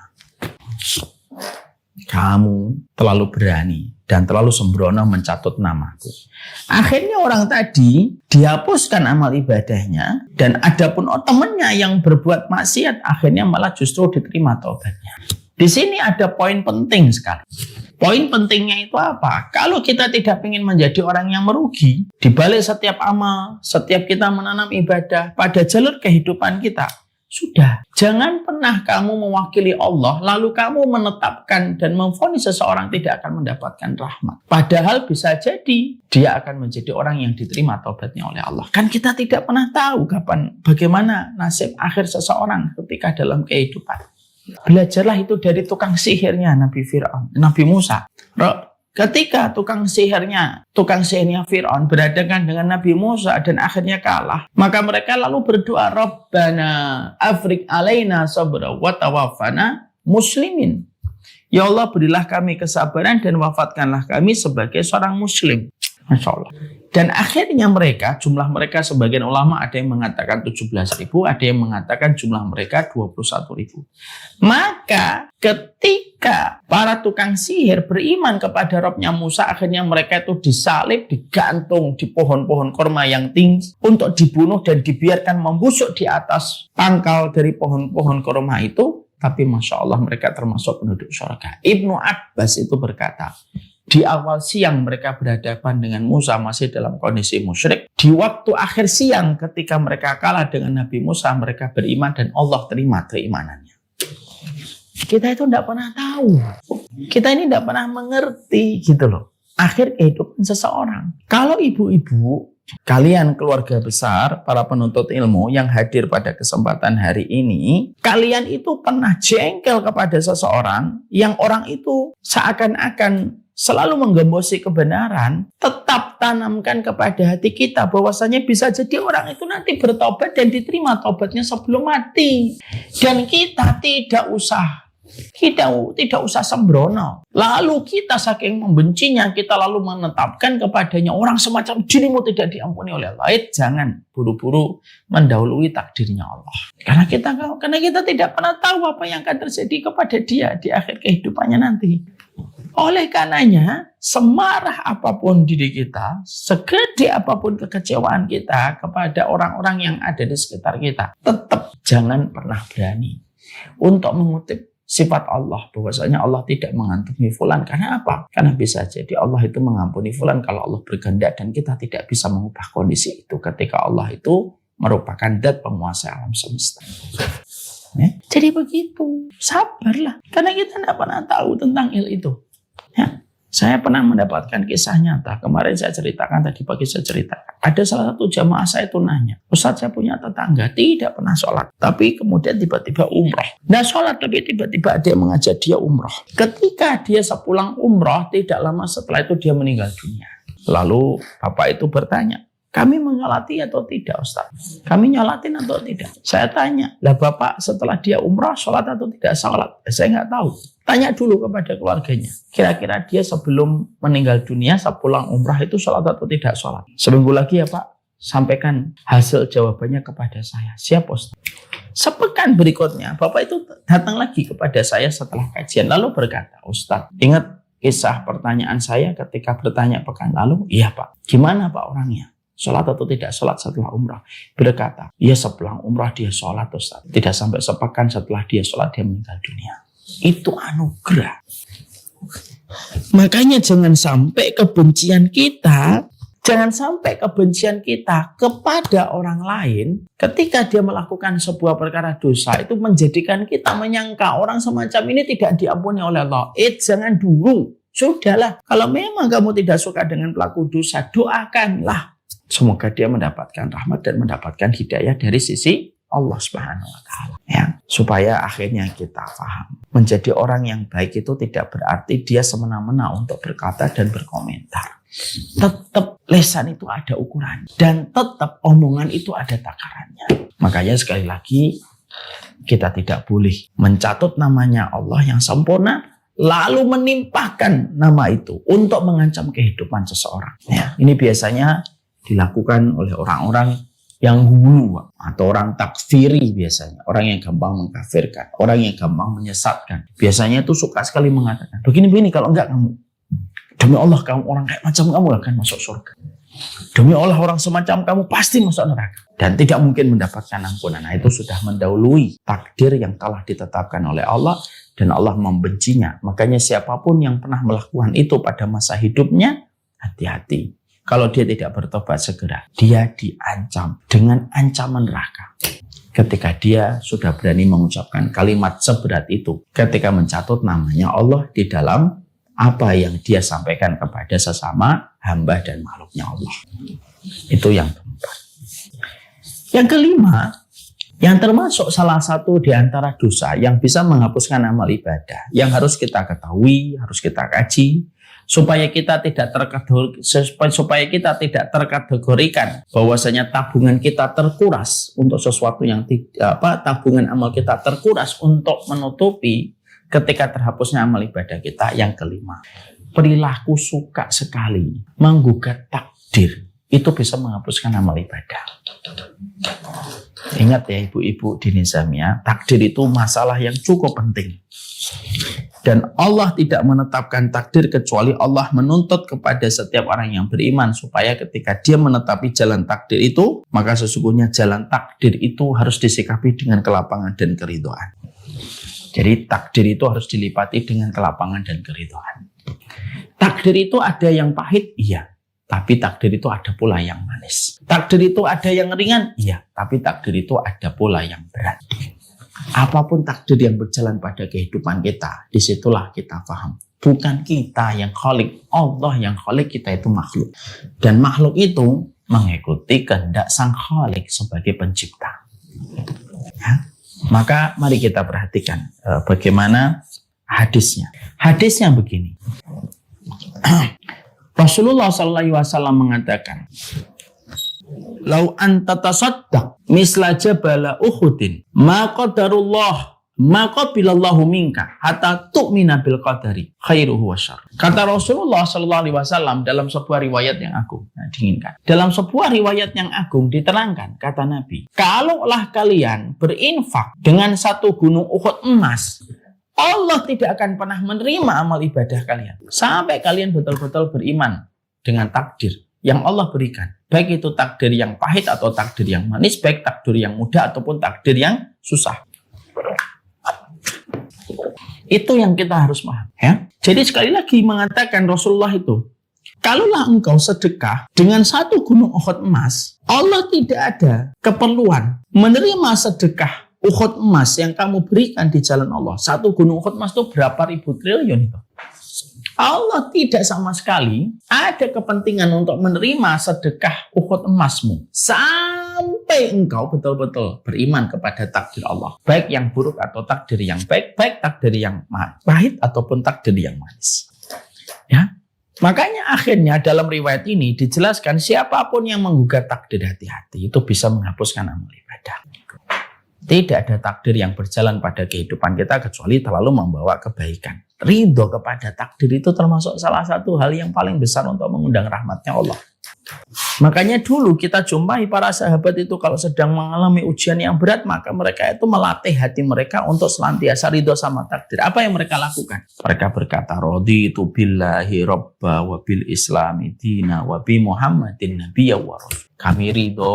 Kamu terlalu berani dan terlalu sembrono mencatut namaku. Akhirnya orang tadi dihapuskan amal ibadahnya dan adapun temannya yang berbuat maksiat akhirnya malah justru diterima taubatnya. Di sini ada poin penting sekali. Poin pentingnya itu apa? Kalau kita tidak ingin menjadi orang yang merugi, di balik setiap amal, setiap kita menanam ibadah pada jalur kehidupan kita, sudah, jangan pernah kamu mewakili Allah lalu kamu menetapkan dan memvonis seseorang tidak akan mendapatkan rahmat. Padahal bisa jadi dia akan menjadi orang yang diterima taubatnya oleh Allah. Kan kita tidak pernah tahu bagaimana nasib akhir seseorang ketika dalam kehidupan. Belajarlah itu dari tukang sihirnya Nabi Musa. Ketika tukang sihirnya Fir'aun berhadapan dengan Nabi Musa dan akhirnya kalah, maka mereka lalu berdoa, Rabbana afriq alaina sabra wa tawaffana muslimin. Ya Allah, berilah kami kesabaran dan wafatkanlah kami sebagai seorang muslim. Masya Allah. Dan akhirnya jumlah mereka sebagian ulama ada yang mengatakan 17.000, ada yang mengatakan jumlah mereka 21.000. Maka ketika para tukang sihir beriman kepada Rabbnya Musa, akhirnya mereka itu disalib, digantung di pohon-pohon kurma yang tinggi untuk dibunuh dan dibiarkan membusuk di atas pangkal dari pohon-pohon kurma itu. Tapi Masya Allah mereka termasuk penduduk surga. Ibnu Abbas itu berkata, di awal siang mereka berhadapan dengan Musa masih dalam kondisi musyrik. Di waktu akhir siang ketika mereka kalah dengan Nabi Musa, mereka beriman dan Allah terima keimanannya. Kita itu tidak pernah tahu. Kita ini tidak pernah mengerti gitu loh. Akhir kehidupan seseorang. Kalau ibu-ibu, kalian keluarga besar, para penuntut ilmu yang hadir pada kesempatan hari ini, kalian itu pernah jengkel kepada seseorang yang orang itu seakan-akan selalu menggembosi kebenaran, tetap tanamkan kepada hati kita bahwasanya bisa jadi orang itu nanti bertobat dan diterima tobatnya sebelum mati. Dan kita tidak usah sembrono. Lalu kita saking membencinya, kita lalu menetapkan kepadanya orang semacam dirimu tidak diampuni oleh Allah. Jangan buru-buru mendahului takdirnya Allah. Karena kita tidak pernah tahu apa yang akan terjadi kepada dia di akhir kehidupannya nanti. Oleh karenanya, semarah apapun diri kita, segede apapun kekecewaan kita kepada orang-orang yang ada di sekitar kita, tetap jangan pernah berani untuk mengutip sifat Allah, bahwasanya Allah tidak mengampuni fulan. Karena apa? Karena bisa jadi Allah itu mengampuni fulan kalau Allah berkehendak, dan kita tidak bisa mengubah kondisi itu ketika Allah itu merupakan Zat penguasa alam semesta. Ya? Jadi begitu, sabarlah, karena kita tidak pernah tahu tentang itu. Ya, saya pernah mendapatkan kisah nyata. Kemarin saya ceritakan, tadi pagi saya ceritakan. Ada salah satu jamaah saya itu nanya, Ustaz, saya punya tetangga tidak pernah sholat, tapi kemudian tiba-tiba umroh. Nah sholat, tapi tiba-tiba ada yang mengajak dia umroh. Ketika dia sepulang umroh, tidak lama setelah itu dia meninggal dunia. Lalu bapak itu bertanya, kami menyolati atau tidak Ustaz? Kami nyolatin atau tidak? Saya tanya, lah bapak setelah dia umroh sholat atau tidak sholat? Saya nggak tahu. Tanya dulu kepada keluarganya. Kira-kira dia sebelum meninggal dunia, sepulang umrah itu sholat atau tidak sholat? Seminggu lagi ya Pak, sampaikan hasil jawabannya kepada saya. Siap Ustaz. Sepekan berikutnya, Bapak itu datang lagi kepada saya setelah kajian. Lalu berkata, Ustaz, ingat kisah pertanyaan saya ketika bertanya pekan lalu? Iya Pak. Gimana Pak orangnya? Sholat atau tidak sholat setelah umrah? Berkata, ya sepulang umrah dia sholat Ustaz. Tidak sampai sepekan setelah dia sholat dia meninggal dunia. Itu anugerah. Makanya jangan sampai kebencian kita kepada orang lain ketika dia melakukan sebuah perkara dosa itu menjadikan kita menyangka orang semacam ini tidak diampuni oleh Allah. Jangan dulu. Sudahlah, kalau memang kamu tidak suka dengan pelaku dosa, doakanlah. Semoga dia mendapatkan rahmat dan mendapatkan hidayah dari sisi Allah Subhanahu wa Ta'ala. Ya, supaya akhirnya kita paham. Menjadi orang yang baik itu tidak berarti dia semena-mena untuk berkata dan berkomentar. Tetap lesan itu ada ukuran. Dan tetap omongan itu ada takarannya. Makanya sekali lagi, kita tidak boleh mencatut namanya Allah yang sempurna, lalu menimpahkan nama itu untuk mengancam kehidupan seseorang. Ya, ini biasanya dilakukan oleh orang-orang yang hulu atau orang takfiri biasanya. Orang yang gampang mengkafirkan, orang yang gampang menyesatkan. Biasanya itu suka sekali mengatakan, begini-begini kalau enggak kamu, demi Allah kamu orang kayak macam kamu akan masuk surga. Demi Allah orang semacam kamu pasti masuk neraka. Dan tidak mungkin mendapatkan ampunan. Nah, itu sudah mendahului takdir yang telah ditetapkan oleh Allah dan Allah membencinya. Makanya siapapun yang pernah melakukan itu pada masa hidupnya, hati-hati. Kalau dia tidak bertobat segera, dia diancam dengan ancaman neraka. Ketika dia sudah berani mengucapkan kalimat seberat itu, ketika mencatut namanya Allah di dalam apa yang dia sampaikan kepada sesama hamba dan makhluknya Allah. Itu yang keempat. Yang kelima, yang termasuk salah satu di antara dosa yang bisa menghapuskan amal ibadah, yang harus kita ketahui, harus kita kaji, supaya kita tidak terkategorikan bahwasanya tabungan kita terkuras untuk sesuatu yang tabungan amal kita terkuras untuk menutupi ketika terhapusnya amal ibadah kita. Yang kelima, perilaku suka sekali menggugat takdir itu bisa menghapuskan amal ibadah. Ingat ya ibu-ibu di Nizamiyah, takdir itu masalah yang cukup penting. Dan Allah tidak menetapkan takdir kecuali Allah menuntut kepada setiap orang yang beriman supaya ketika dia menetapi jalan takdir itu, maka sesungguhnya jalan takdir itu harus disikapi dengan kelapangan dan keridhaan. Jadi takdir itu harus dilipati dengan kelapangan dan keridhaan. Takdir itu ada yang pahit, iya. Tapi takdir itu ada pula yang manis. Takdir itu ada yang ringan, iya. Tapi takdir itu ada pula yang berat. Apapun takdir yang berjalan pada kehidupan kita, disitulah kita paham. Bukan kita yang khalik, Allah yang khalik, kita itu makhluk. Dan makhluk itu mengikuti kehendak sang khalik sebagai pencipta. Ya? Maka mari kita perhatikan bagaimana hadisnya. Hadisnya begini. Rasulullah SAW mengatakan, "Lau anta tasaddaq misla jabala Uhudin, ma qadarullah ma qabilallahu minka hatta tu'mina bil qadari khairuhu wa syarr." Kata Rasulullah SAW dalam sebuah riwayat yang agung. Dinginkan. Dalam sebuah riwayat yang agung diterangkan, kata Nabi, kalaulah kalian berinfak dengan satu gunung Uhud emas, Allah tidak akan pernah menerima amal ibadah kalian sampai kalian betul-betul beriman dengan takdir yang Allah berikan. Baik itu takdir yang pahit atau takdir yang manis, baik takdir yang mudah ataupun takdir yang susah. Itu yang kita harus paham. Ya? Jadi sekali lagi mengatakan Rasulullah itu, kalaulah engkau sedekah dengan satu gunung Uhud emas, Allah tidak ada keperluan menerima sedekah Uhud emas yang kamu berikan di jalan Allah. Satu gunung Uhud emas itu berapa ribu triliun itu. Allah tidak sama sekali ada kepentingan untuk menerima sedekah Uhud emasmu sampai engkau betul-betul beriman kepada takdir Allah. Baik yang buruk atau takdir yang baik, baik takdir yang pahit ataupun takdir yang manis. Ya. Makanya akhirnya dalam riwayat ini dijelaskan siapapun yang menggugat takdir, hati-hati, itu bisa menghapuskan amal ibadah. Tidak ada takdir yang berjalan pada kehidupan kita kecuali terlalu membawa kebaikan. Ridho kepada takdir itu termasuk salah satu hal yang paling besar untuk mengundang rahmatnya Allah. Makanya dulu kita jumpai para sahabat itu kalau sedang mengalami ujian yang berat, maka mereka itu melatih hati mereka untuk senantiasa ridho sama takdir. Apa yang mereka lakukan? Mereka berkata, raditu billahi robba wa bil islami dina wa bi muhammadin nabiyya wa rasul. Kami ridho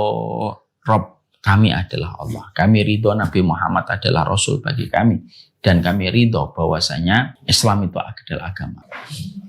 Rob, kami adalah Allah. Kami ridho Nabi Muhammad adalah Rasul bagi kami. Dan kami ridho bahwasanya Islam itu adalah agama.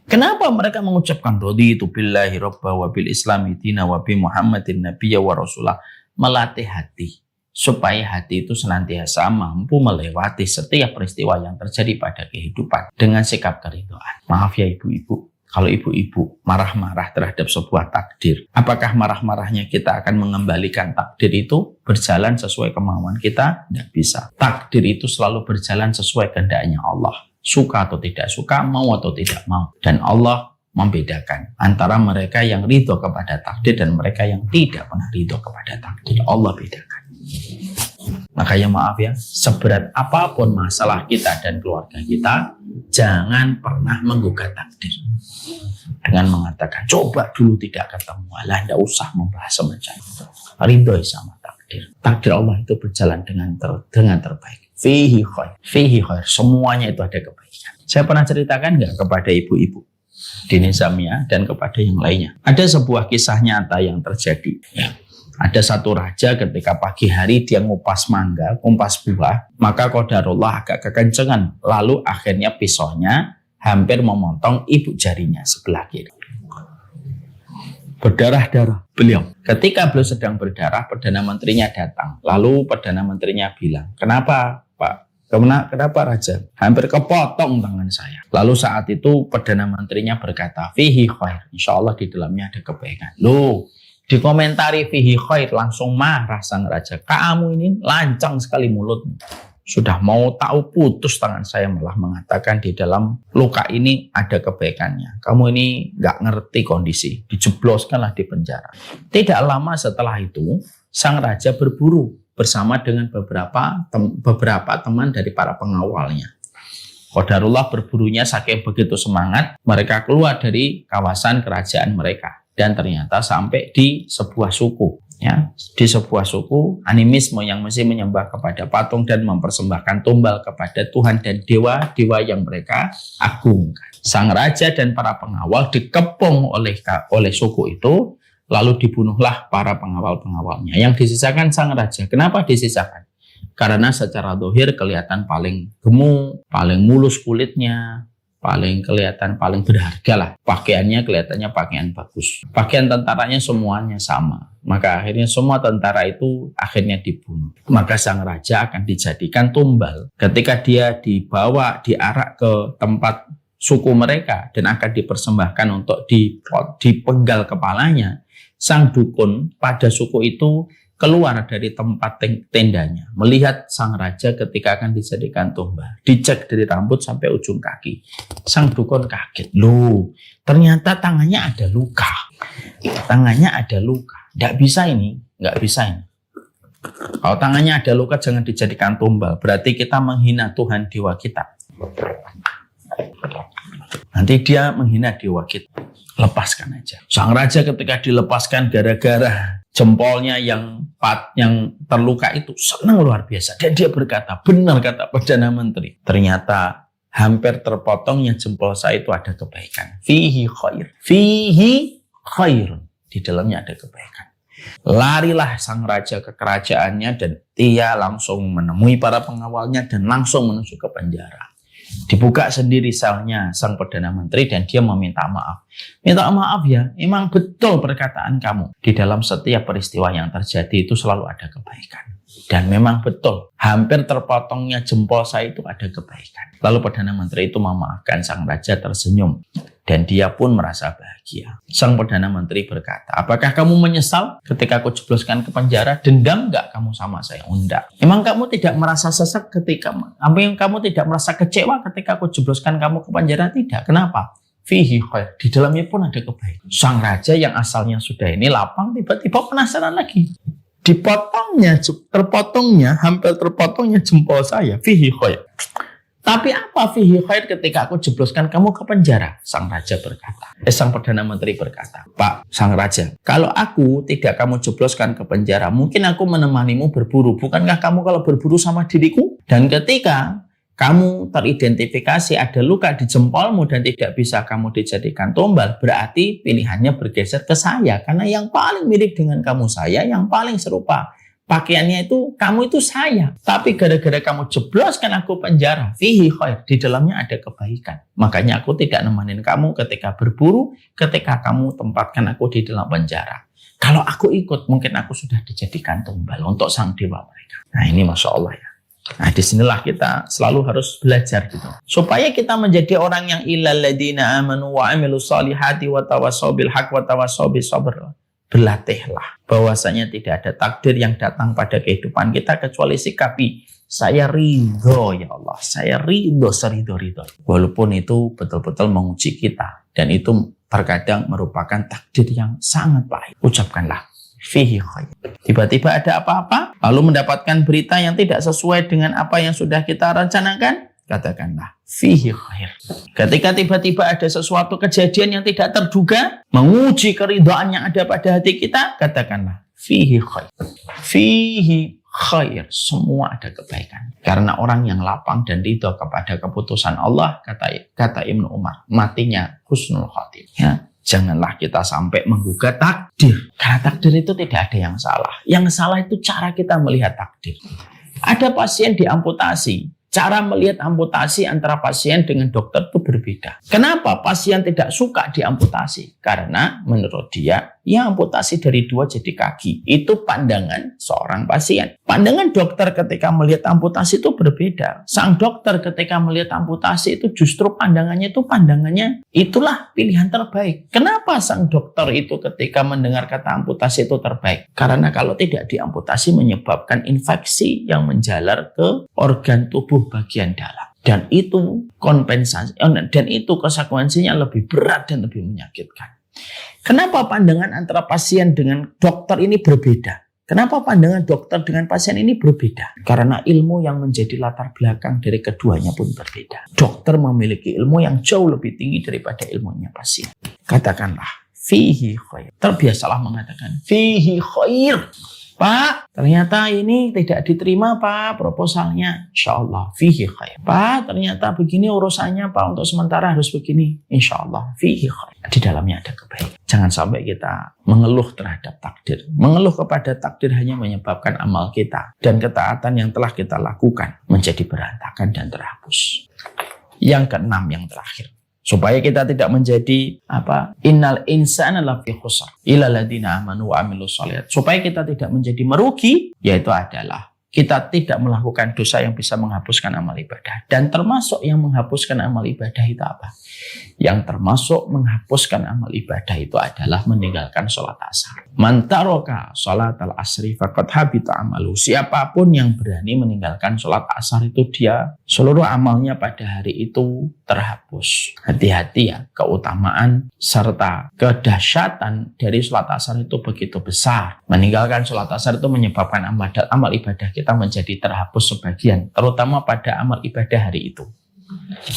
Kenapa mereka mengucapkan raditu billahi robba wa bil islami dina wa bi muhammadin nabiyya wa rasulah? Melatih hati supaya hati itu senantiasa mampu melewati setiap peristiwa yang terjadi pada kehidupan dengan sikap keridhaan. Maaf ya ibu-ibu, kalau ibu-ibu marah-marah terhadap sebuah takdir, apakah marah-marahnya kita akan mengembalikan takdir itu berjalan sesuai kemauan kita? Tidak bisa. Takdir itu selalu berjalan sesuai kehendaknya Allah. Suka atau tidak suka, mau atau tidak mau. Dan Allah membedakan antara mereka yang ridho kepada takdir dan mereka yang tidak pernah ridho kepada takdir. Allah bedakan. Makanya maaf ya, seberat apapun masalah kita dan keluarga kita, jangan pernah menggugat takdir. Dengan mengatakan, coba dulu tidak ketemu, alah tidak usah membahas semacam itu. Ridho sama takdir. Takdir Allah itu berjalan dengan terbaik. Fihi khair. Semuanya itu ada kebaikan. Saya pernah ceritakan nggak kepada ibu-ibu di Nizamiyah dan kepada yang lainnya. Ada sebuah kisah nyata yang terjadi. Ya. Ada satu raja ketika pagi hari dia ngupas mangga, kumpas buah, maka qadarullah agak kekencengan. Lalu akhirnya pisaunya hampir memotong ibu jarinya sebelah kiri. Berdarah-darah beliau. Ketika beliau sedang berdarah, Perdana Menterinya datang. Lalu Perdana Menterinya bilang, kenapa Pak? Kenapa Raja? Hampir kepotong tangan saya. Lalu saat itu Perdana Menterinya berkata, fihi khair. Insya Allah di dalamnya ada kebaikan. Loh, dikomentari fihi khair, langsung marah sang raja. Kamu ini lancang sekali mulutmu. Sudah mau tahu putus tangan saya, malah mengatakan di dalam luka ini ada kebaikannya. Kamu ini nggak ngerti kondisi. Dijebloskanlah di penjara. Tidak lama setelah itu, sang raja berburu bersama dengan beberapa teman dari para pengawalnya. Qadarullah berburunya saking begitu semangat, mereka keluar dari kawasan kerajaan mereka. Dan ternyata sampai di sebuah suku. Ya, di sebuah suku animisme yang masih menyembah kepada patung dan mempersembahkan tumbal kepada Tuhan dan dewa-dewa yang mereka agungkan. Sang raja dan para pengawal dikepung oleh suku itu, lalu dibunuhlah para pengawal-pengawalnya. Yang disisakan sang raja. Kenapa disisakan? Karena secara zahir kelihatan paling gemuk, paling mulus kulitnya, paling berharga lah. Pakaiannya kelihatannya pakaian bagus. Pakaian tentaranya semuanya sama. Maka akhirnya semua tentara itu akhirnya dibunuh. Maka sang raja akan dijadikan tumbal. Ketika dia diarak ke tempat suku mereka dan akan dipersembahkan untuk dipenggal kepalanya, sang dukun pada suku itu keluar dari tempat tendanya, melihat sang raja ketika akan dijadikan tumbal. Dicek dari rambut sampai ujung kaki. Sang dukun kaget. Loh, ternyata tangannya ada luka. Tangannya ada luka. Nggak bisa ini. Kalau tangannya ada luka jangan dijadikan tumbal. Berarti kita menghina Tuhan dewa kita. Nanti dia menghina dewa kita. Lepaskan aja. Sang raja ketika dilepaskan gara-gara jempolnya yang terluka itu senang luar biasa. Dan dia berkata, benar kata Perdana Menteri. Ternyata hampir terpotongnya jempol saya itu ada kebaikan. Fihi khair. Di dalamnya ada kebaikan. Larilah sang raja ke kerajaannya dan dia langsung menemui para pengawalnya dan langsung menuju ke penjara. Dibuka sendiri selnya sang Perdana Menteri dan dia meminta maaf. Minta maaf ya, memang betul perkataan kamu. Di dalam setiap peristiwa yang terjadi itu selalu ada kebaikan. Dan memang betul, hampir terpotongnya jempol saya itu ada kebaikan. Lalu Perdana Menteri itu memaafkan sang raja tersenyum. Dan dia pun merasa bahagia. Sang Perdana Menteri berkata, apakah kamu menyesal ketika aku jebloskan ke penjara? Dendam nggak kamu sama saya? Enggak. Emang kamu tidak merasa sesek kamu tidak merasa kecewa ketika aku jebloskan kamu ke penjara? Tidak. Kenapa? Fihi khair. Di dalamnya pun ada kebaikan. Sang raja yang asalnya sudah ini lapang, tiba-tiba penasaran lagi. Hampir terpotongnya jempol saya. Fihi khair. Tapi apa fihi khair ketika aku jebloskan kamu ke penjara? Sang raja berkata, sang Perdana Menteri berkata, Pak, sang raja, kalau aku tidak kamu jebloskan ke penjara, mungkin aku menemanimu berburu. Bukankah kamu kalau berburu sama diriku? Dan ketika kamu teridentifikasi ada luka di jempolmu dan tidak bisa kamu dijadikan tumbal, berarti pilihannya bergeser ke saya. Karena yang paling mirip dengan kamu saya, yang paling serupa pakaiannya itu, kamu itu saya. Tapi gara-gara kamu jebloskan aku penjara, fihi khair, di dalamnya ada kebaikan. Makanya aku tidak nemenin kamu ketika berburu, ketika kamu tempatkan aku di dalam penjara. Kalau aku ikut, mungkin aku sudah dijadikan tumbal untuk sang dewa mereka. Nah ini Masya Allah ya. Nah disinilah kita selalu harus belajar gitu. Supaya kita menjadi orang yang illal ladina amanu wa amilus solihati wa tawassaw bil haq wa tawassaw bis sabr. Berlatihlah bahwasanya tidak ada takdir yang datang pada kehidupan kita kecuali sikapi saya ridho ya Allah, saya ridho serido-ridho. Walaupun itu betul-betul menguji kita dan itu terkadang merupakan takdir yang sangat pahit. Ucapkanlah fihi khair. Tiba-tiba ada apa-apa lalu mendapatkan berita yang tidak sesuai dengan apa yang sudah kita rencanakan, katakanlah fihi khair. Ketika tiba-tiba ada sesuatu kejadian yang tidak terduga menguji keridhaan yang ada pada hati kita, katakanlah fihi khair. Fihi khair, semua ada kebaikan. Karena orang yang lapang dan ridho kepada keputusan Allah, kata Ibnu Umar, matinya husnul khatim. Ya, janganlah kita sampai menggugat takdir. Karena takdir itu tidak ada yang salah. Yang salah itu cara kita melihat takdir. Ada pasien diamputasi. Cara melihat amputasi antara pasien dengan dokter itu berbeda. Kenapa pasien tidak suka diamputasi? Karena menurut dia, ya amputasi dari 2 jadi kaki. Itu pandangan seorang pasien. Pandangan dokter ketika melihat amputasi itu berbeda. Sang dokter ketika melihat amputasi itu justru pandangannya itulah pilihan terbaik. Kenapa sang dokter itu ketika mendengar kata amputasi itu terbaik? Karena kalau tidak diamputasi menyebabkan infeksi yang menjalar ke organ tubuh bagian dalam. Dan itu kompensasi, dan itu konsekuensinya lebih berat dan lebih menyakitkan. Kenapa pandangan antara pasien dengan dokter ini berbeda? Kenapa pandangan dokter dengan pasien ini berbeda? Karena ilmu yang menjadi latar belakang dari keduanya pun berbeda. Dokter memiliki ilmu yang jauh lebih tinggi daripada ilmunya pasien. Katakanlah, fihi khair. Terbiasalah mengatakan, fihi khair. Pak, ternyata ini tidak diterima Pak proposalnya. Insyaallah fihi khair. Pak, ternyata begini urusannya Pak, untuk sementara harus begini. Insyaallah fihi khair. Di dalamnya ada kebaikan. Jangan sampai kita mengeluh terhadap takdir. Mengeluh kepada takdir hanya menyebabkan amal kita dan ketaatan yang telah kita lakukan menjadi berantakan dan terhapus. Yang keenam, yang terakhir. Supaya kita tidak menjadi innal insana lafi khusr illa alladziina amanu wa amilus shalihat. Supaya kita tidak menjadi merugi, yaitu adalah kita tidak melakukan dosa yang bisa menghapuskan amal ibadah. Dan termasuk yang menghapuskan amal ibadah itu apa? Yang termasuk menghapuskan amal ibadah itu adalah meninggalkan sholat asar. Man taraka sholatal asri faqad habita amalu. Siapapun yang berani meninggalkan sholat asar itu dia seluruh amalnya pada hari itu terhapus. Hati-hati ya, keutamaan serta kedahsyatan dari sholat asar itu begitu besar. Meninggalkan sholat asar itu menyebabkan amal ibadah kita menjadi terhapus sebagian, terutama pada amal ibadah hari itu.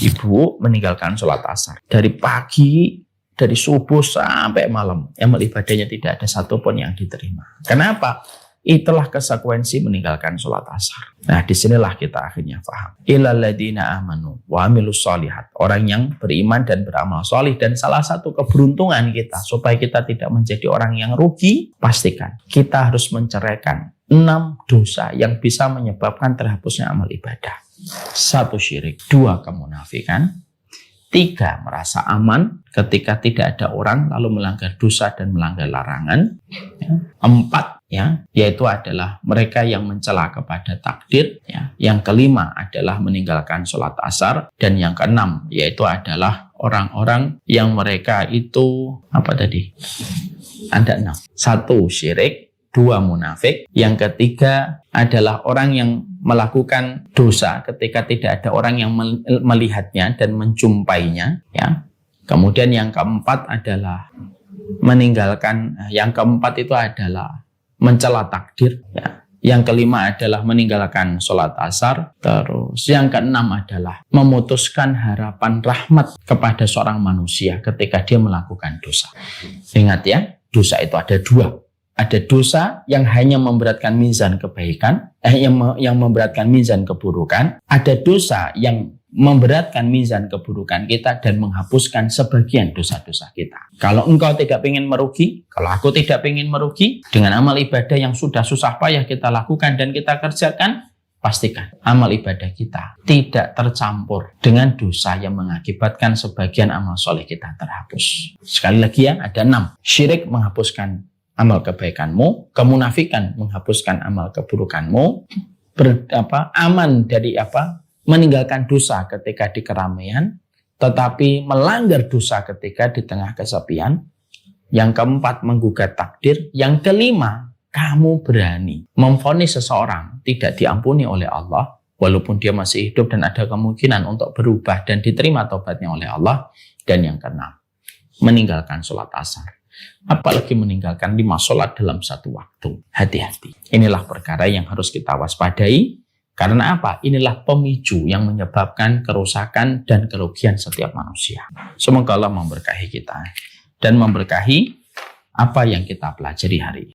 Ibu meninggalkan sholat asar dari pagi, dari subuh sampai malam, amal ibadahnya tidak ada satupun yang diterima. Kenapa? Itulah konsekuensi meninggalkan sholat asar. Nah, disinilah kita akhirnya paham. Illal ladzina amanu wa amilus shalihat. Orang yang beriman dan beramal sholih. Dan salah satu keberuntungan kita supaya kita tidak menjadi orang yang rugi, pastikan kita harus menceraikan 6 dosa yang bisa menyebabkan terhapusnya amal ibadah. 1 syirik, 2 kemunafikan, 3 merasa aman ketika tidak ada orang lalu melanggar dosa dan melanggar larangan. 4 yaitu adalah mereka yang mencela kepada takdir. Yang kelima adalah meninggalkan sholat asar, dan yang keenam yaitu adalah orang-orang yang mereka itu ada 6. 1 syirik, 2 munafik, yang ketiga adalah orang yang melakukan dosa ketika tidak ada orang yang melihatnya dan menjumpainya, Kemudian yang keempat adalah yang keempat itu adalah mencela takdir, Yang kelima adalah meninggalkan sholat asar. Terus yang keenam adalah memutuskan harapan rahmat kepada seorang manusia ketika dia melakukan dosa. Ingat ya, dosa itu ada dua. Ada dosa yang hanya memberatkan mizan kebaikan, yang memberatkan mizan keburukan. Ada dosa yang memberatkan mizan keburukan kita dan menghapuskan sebagian dosa-dosa kita. Kalau engkau tidak ingin merugi, kalau aku tidak ingin merugi, dengan amal ibadah yang sudah susah payah kita lakukan dan kita kerjakan, pastikan amal ibadah kita tidak tercampur dengan dosa yang mengakibatkan sebagian amal soleh kita terhapus. Sekali lagi ya, ada 6. Syirik menghapuskan amal kebaikanmu, kemunafikan menghapuskan amal keburukanmu, aman dari meninggalkan dosa ketika di keramaian, tetapi melanggar dosa ketika di tengah kesepian. Yang keempat, menggugat takdir. Yang kelima, kamu berani memvonis seseorang tidak diampuni oleh Allah, walaupun dia masih hidup dan ada kemungkinan untuk berubah dan diterima taubatnya oleh Allah. Dan yang keenam, meninggalkan sholat asar. Apalagi meninggalkan 5 sholat dalam satu waktu. Hati-hati. Inilah perkara yang harus kita waspadai. Karena apa? Inilah pemicu yang menyebabkan kerusakan dan kerugian setiap manusia. Semoga Allah memberkahi kita dan memberkahi apa yang kita pelajari hari ini.